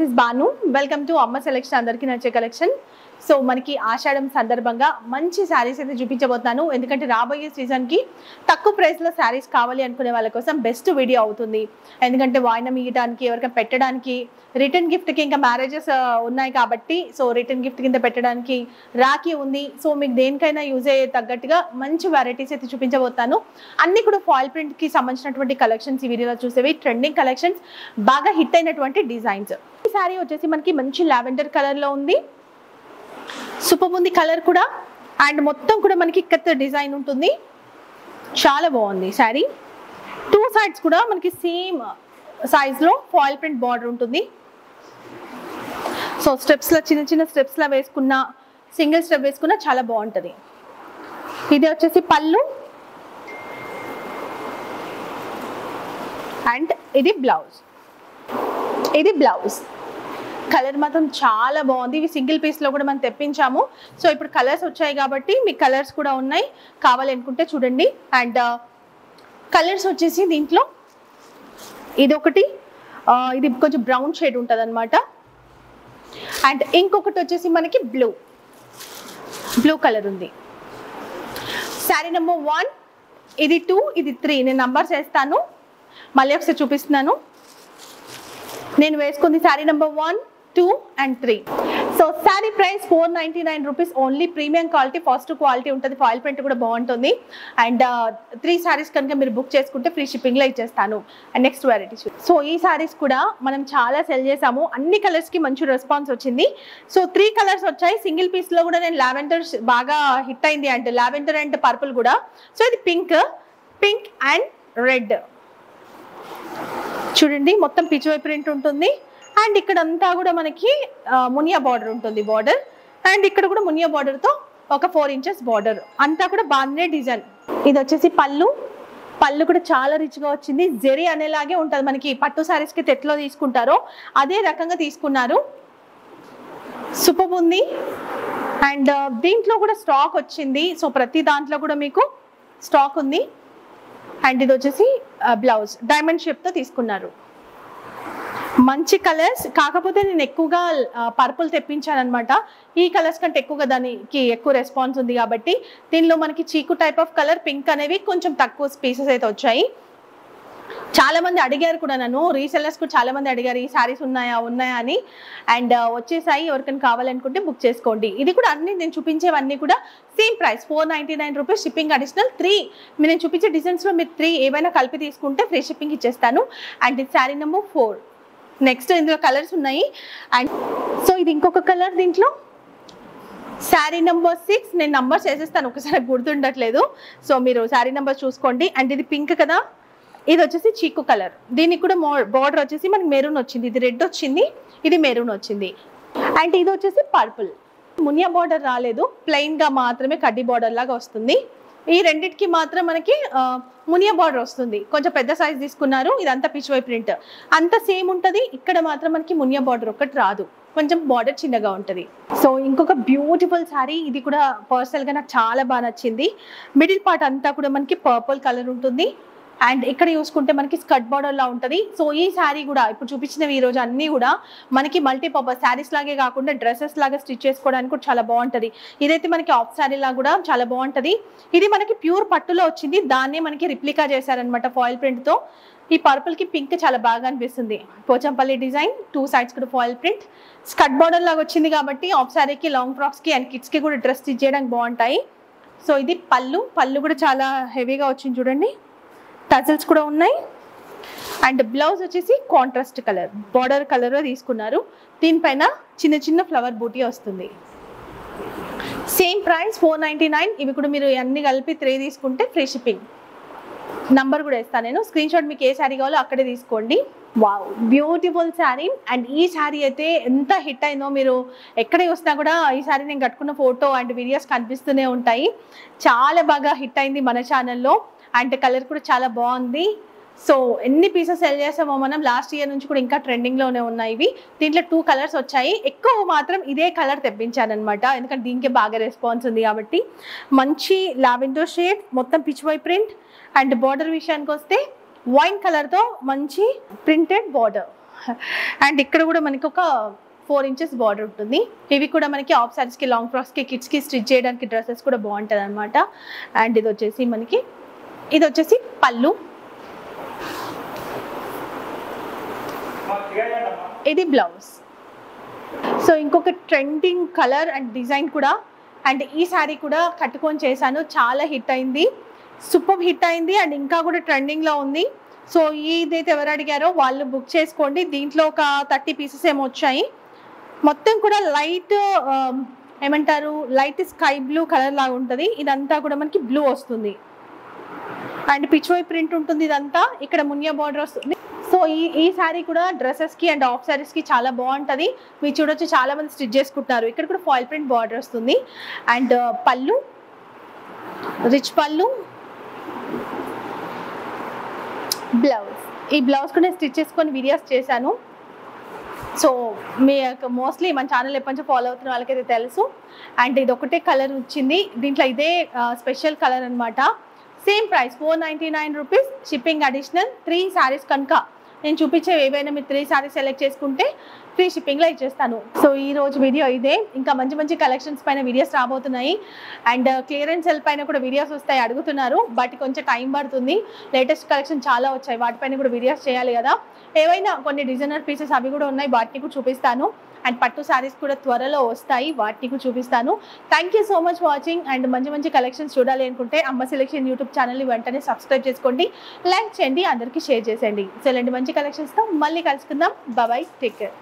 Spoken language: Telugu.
is Banu. Welcome to Amma Selection Andarki Nache Collection. So మనకి ఆషాఢం సందర్భంగా మంచి శారీస్ అయితే చూపించబోతున్నాను. ఎందుకంటే రాబోయే సీజన్కి తక్కువ ప్రైస్లో శారీస్ కావాలి అనుకునే వాళ్ళ కోసం బెస్ట్ వీడియో అవుతుంది. ఎందుకంటే వాయినం ఇవ్వడానికి, ఎవరికైనా పెట్టడానికి, రిటర్న్ గిఫ్ట్కి, ఇంకా మ్యారేజెస్ ఉన్నాయి కాబట్టి సో రిటర్న్ గిఫ్ట్ కింద పెట్టడానికి రాఖీ ఉంది. సో మీకు దేనికైనా యూజ్ అయ్యే తగ్గట్టుగా మంచి వెరైటీస్ అయితే చూపించబోతాను. అన్ని కూడా ఫాయిల్ ప్రింట్కి సంబంధించినటువంటి కలెక్షన్స్ ఈ వీడియోలో చూసేవి. ట్రెండింగ్ కలెక్షన్స్, బాగా హిట్ అయినటువంటి డిజైన్స్. ఈ శారీ వచ్చేసి మనకి మంచి లావెండర్ కలర్లో ఉంది. సూపర్ ఉంది కలర్ కూడా. అండ్ మొత్తం కూడా మనకి ఇక్కత్ డిజైన్ ఉంటుంది. చాలా బాగుంది శారీ. టూ సైడ్స్ కూడా మనకి సేమ్ సైజ్లో ఫాయిల్ ప్రింట్ బార్డర్ ఉంటుంది. సో స్టెప్స్లో చిన్న చిన్న స్టెప్స్లో వేసుకున్న, సింగిల్ స్టెప్ వేసుకున్న చాలా బాగుంటుంది. ఇది వచ్చేసి పళ్ళు అండ్ ఇది బ్లౌజ్. ఇది బ్లౌజ్. కలర్ మాత్రం చాలా బాగుంది. ఇవి సింగిల్ పీస్లో కూడా మనం తెప్పించాము. సో ఇప్పుడు కలర్స్ వచ్చాయి కాబట్టి మీకు కలర్స్ కూడా ఉన్నాయి, కావాలి అనుకుంటే చూడండి. అండ్ కలర్స్ వచ్చేసి దీంట్లో ఇది ఒకటి, ఇది కొంచెం బ్రౌన్ షేడ్ ఉంటుంది అనమాట. అండ్ ఇంకొకటి వచ్చేసి మనకి బ్లూ కలర్ ఉంది. శారీ నెంబర్ 1, ఇది 2, ఇది 3. నేను నంబర్స్ వేస్తాను, మళ్ళీ ఒకసారి చూపిస్తున్నాను. నేను వేసుకుంది sari number 1, 2 and 3. So sari price 499 rupees only. Premium quality, first quality ఉంటుంది. ఫాయిల్ ప్రింట్ కూడా బాగుంటుంది. అండ్ 3 శారీస్ కనుక మీరు బుక్ చేసుకుంటే ఫ్రీ షిప్పింగ్లో ఇచ్చేస్తాను. And next variety. సో ఈ శారీస్ కూడా మనం చాలా సెల్ చేసాము. అన్ని కలర్స్కి మంచి రెస్పాన్స్ వచ్చింది. సో 3 కలర్స్ వచ్చాయి. సింగిల్ పీస్లో కూడా నేను లావెండర్ బాగా హిట్ అయింది. అండ్ లావెండర్ అండ్ పర్పుల్ కూడా. సో ఇది పింక్ అండ్ రెడ్. చూడండి, మొత్తం పిచ్వై ప్రింట్ ఉంటుంది. అండ్ ఇక్కడ అంతా కూడా మనకి మునియా బార్డర్ ఉంటుంది. బార్డర్ అండ్ ఇక్కడ కూడా మునియా బార్డర్తో ఒక 4 ఇంచెస్ బార్డర్. అంతా కూడా బాగానే డిజైన్. ఇది వచ్చేసి పళ్ళు కూడా చాలా రిచ్గా వచ్చింది. జెరీ అనేలాగే ఉంటుంది. మనకి పట్టు శారీస్కి తెట్లో తీసుకుంటారో అదే రకంగా తీసుకున్నారు. సూపర్ ఉంది. అండ్ దీంట్లో కూడా స్టాక్ వచ్చింది. సో ప్రతి దాంట్లో కూడా మీకు స్టాక్ ఉంది. అండ్ ఇది వచ్చేసి బ్లౌజ్ డైమండ్ షేప్తో తీసుకున్నారు. మంచి కలర్స్, కాకపోతే నేను ఎక్కువగా పర్పుల్ తెప్పించాను అనమాట. ఈ కలర్స్ కంటే ఎక్కువగా దానికి ఎక్కువ రెస్పాన్స్ ఉంది కాబట్టి దీనిలో మనకి చీకు టైప్ ఆఫ్ కలర్, పింక్ అనేవి కొంచెం తక్కువ పీసెస్ అయితే వచ్చాయి. చాలా మంది అడిగారు కూడా, నన్ను రీసెల్లర్స్ కూడా చాలా మంది అడిగారు ఈ శారీస్ ఉన్నాయా అని. అండ్ వచ్చేసాయి. ఎవరికైనా కావాలనుకుంటే బుక్ చేసుకోండి. ఇది కూడా అన్ని నేను చూపించేవన్నీ కూడా same price 499 rupees. Shipping additional 3. నేను చూపించే డిజైన్స్లో మీరు 3 ఏవైనా కలిపి తీసుకుంటే ఫ్రీ షిప్పింగ్ ఇచ్చేస్తాను. అండ్ ఇది శారీ నెంబర్ 4. నెక్స్ట్ ఇందులో కలర్స్ ఉన్నాయి. అండ్ సో ఇది ఇంకొక కలర్. దీంట్లో శారీ నెంబర్ 6. నేను నంబర్స్ వేసేస్తాను, ఒకసారి గుర్తుండట్లేదు. సో మీరు శారీ నెంబర్ చూసుకోండి. అండ్ ఇది పింక్ కదా. ఇది వచ్చేసి చీకు కలర్. దీనికి కూడా బార్డర్ వచ్చేసి మనకి మెరూన్ వచ్చింది. ఇది రెడ్ వచ్చింది, ఇది మెరూన్ వచ్చింది. అండ్ ఇది వచ్చేసి పర్పుల్. మునియా బార్డర్ రాలేదు, ప్లెయిన్గా మాత్రమే కడ్డీ బార్డర్ లాగా వస్తుంది. ఈ రెండింటికి మాత్రం మనకి మునియా బార్డర్ వస్తుంది. కొంచెం పెద్ద సైజ్ తీసుకున్నారు. ఇదంతా పిచ్వై ప్రింట్ అంతా సేమ్ ఉంటుంది. ఇక్కడ మాత్రం మనకి మునియా బార్డర్ ఒకటి రాదు, కొంచెం బార్డర్ చిన్నగా ఉంటుంది. సో ఇంకొక బ్యూటిఫుల్ శారీ. ఇది కూడా పర్సనల్గా నాకు చాలా బాగా నచ్చింది. మిడిల్ పార్ట్ అంతా కూడా మనకి పర్పుల్ కలర్ ఉంటుంది. అండ్ ఇక్కడ చూసుకుంటే మనకి స్కర్ట్ బార్డర్లా ఉంటుంది. సో ఈ శారీ కూడా ఇప్పుడు చూపించినవి ఈరోజు అన్నీ కూడా మనకి మల్టీపర్పస్ శారీస్ లాగే కాకుండా డ్రెస్సెస్ లాగా స్టిచ్ చేసుకోవడానికి కూడా చాలా బాగుంటుంది. ఇదైతే మనకి ఆఫ్ శారీ లాగా కూడా చాలా బాగుంటుంది. ఇది మనకి ప్యూర్ పట్టులో వచ్చింది. దాన్నే మనకి రిప్లికా చేశారనమాట ఫాయిల్ ప్రింట్తో. ఈ పర్పుల్కి పింక్ చాలా బాగా అనిపిస్తుంది. పోచంపల్లి డిజైన్, 2 సైడ్స్ కూడా ఫాయిల్ ప్రింట్. స్కర్ట్ బార్డర్ లాగా వచ్చింది కాబట్టి ఆఫ్ శారీకి, లాంగ్ ఫ్రాక్స్కి అండ్ కిడ్స్కి కూడా డ్రెస్ స్టిచ్ చేయడానికి బాగుంటాయి. సో ఇది పళ్ళు కూడా చాలా హెవీగా వచ్చింది చూడండి. టజల్స్ కూడా ఉన్నాయి. అండ్ బ్లౌజ్ వచ్చేసి కాంట్రాస్ట్ కలర్, బార్డర్ కలర్లో తీసుకున్నారు. దీనిపైన చిన్న చిన్న ఫ్లవర్ బూటీ వస్తుంది. Same price 499. ఇవి కూడా మీరు అన్ని కలిపి 3 తీసుకుంటే ఫ్రీ షిప్పింగ్. నంబర్ కూడా ఇస్తాను నేను. స్క్రీన్ షాట్ మీకు ఏ శారీ కావాలో అక్కడే తీసుకోండి. Wow, beautiful sari. అండ్ ఈ శారీ అయితే ఎంత హిట్ అయిందో, మీరు ఎక్కడ చూసినా కూడా ఈ శారీ నేను కట్టుకున్న ఫోటో అండ్ వీడియోస్ కనిపిస్తూనే ఉంటాయి. చాలా బాగా హిట్ అయింది మన ఛానల్లో. అండ్ కలర్ కూడా చాలా బాగుంది. సో ఎన్ని పీసెస్ సెల్ చేసామో మనం లాస్ట్ ఇయర్ నుంచి కూడా ఇంకా ట్రెండింగ్లోనే ఉన్నాయి ఇవి. దీంట్లో 2 కలర్స్ వచ్చాయి. ఎక్కువ మాత్రం ఇదే కలర్ తెప్పించానమాట, ఎందుకంటే దీనికి బాగా రెస్పాన్స్ ఉంది కాబట్టి. మంచి లావెండర్ షేడ్, మొత్తం పిచ్వై ప్రింట్. అండ్ బార్డర్ విషయానికి వస్తే వైన్ కలర్తో మంచి ప్రింటెడ్ బార్డర్. అండ్ ఇక్కడ కూడా మనకి ఒక 4 inches బార్డర్ ఉంటుంది. ఇవి కూడా మనకి ఆఫ్ సారీస్కి, లాంగ్ ఫ్రాక్స్కి, కిడ్స్కి స్టిచ్ చేయడానికి డ్రెస్సెస్ కూడా బాగుంటుంది అనమాట. అండ్ ఇది వచ్చేసి పళ్ళు, ఇది బ్లౌజ్. సో ఇంకొక ట్రెండింగ్ కలర్ అండ్ డిజైన్ కూడా, అండ్ ఈ శారీ కూడా కట్టుకొని చేశాను, చాలా హిట్ అయింది, సూపర్ హిట్ అయింది అండ్ ఇంకా కూడా ట్రెండింగ్లో ఉంది. సో ఇదైతే ఎవరు అడిగారో వాళ్ళు బుక్ చేసుకోండి. దీంట్లో ఒక 30 pieces ఏమో వచ్చాయి. మొత్తం కూడా లైట్ ఏమంటారు, లైట్ స్కై బ్లూ కలర్ లాగా ఉంటుంది. ఇదంతా కూడా మనకి బ్లూ వస్తుంది అండ్ పిచ్వై ప్రింట్ ఉంటుంది. ఇదంతా ఇక్కడ మునియా బార్డర్ వస్తుంది. సో ఈ శారీ కూడా డ్రెస్సెస్కి అండ్ ఆఫ్ శారీస్కి చాలా బాగుంటుంది. మీరు చూడొచ్చు, చాలా మంది స్టిచ్ చేసుకుంటున్నారు. ఇక్కడ కూడా ఫాయిల్ ప్రింట్ బార్డర్ వస్తుంది. అండ్ పళ్ళు, రిచ్ పళ్ళు, బ్లౌజ్. ఈ బ్లౌజ్ కూడా నేను స్టిచ్ చేసుకొని వీడియోస్ చేశాను. సో మీ మోస్ట్లీ మన ఛానల్ ఎప్పటి నుంచి ఫాలో అవుతున్న వాళ్ళకైతే తెలుసు. అండ్ ఇది ఒకటే కలర్ వచ్చింది, దీంట్లో ఇదే స్పెషల్ కలర్ అనమాట. Same price 499 rupees, shipping additional. 3 sarees కనుక నేను చూపించే ఏవైనా మీరు 3 sarees సెలెక్ట్ చేసుకుంటే ఫ్రీ షిప్పింగ్లో ఇచ్చేస్తాను. సో ఈ రోజు వీడియో ఇదే. ఇంకా మంచి మంచి కలెక్షన్స్ పైన వీడియోస్ రాబోతున్నాయి. అండ్ క్లియరెన్స్ సెల్ పైన కూడా వీడియోస్ వస్తాయి అడుగుతున్నారు, బట్ కొంచెం టైం పడుతుంది. లేటెస్ట్ కలెక్షన్ చాలా వచ్చాయి, వాటిపైన కూడా వీడియోస్ చేయాలి కదా. ఏవైనా కొన్ని డిజైనర్ పీసెస్ అవి కూడా ఉన్నాయి, వాటిని కూడా చూపిస్తాను. అండ్ పట్టు శారీస్ కూడా త్వరలో వస్తాయి, వాటిని కూడా చూపిస్తాను. Thank you so much watching. And మంచి మంచి కలెక్షన్స్ చూడాలి అనుకుంటే అమ్మ సెలెక్షన్ యూట్యూబ్ ఛానల్ని వెంటనే సబ్స్క్రైబ్ చేసుకోండి, లైక్ చేయండి, అందరికీ షేర్ చేసేయండి. సో ఇలాంటి మంచి కలెక్షన్స్తో మళ్ళీ కలుసుకుందాం. Bye, take care.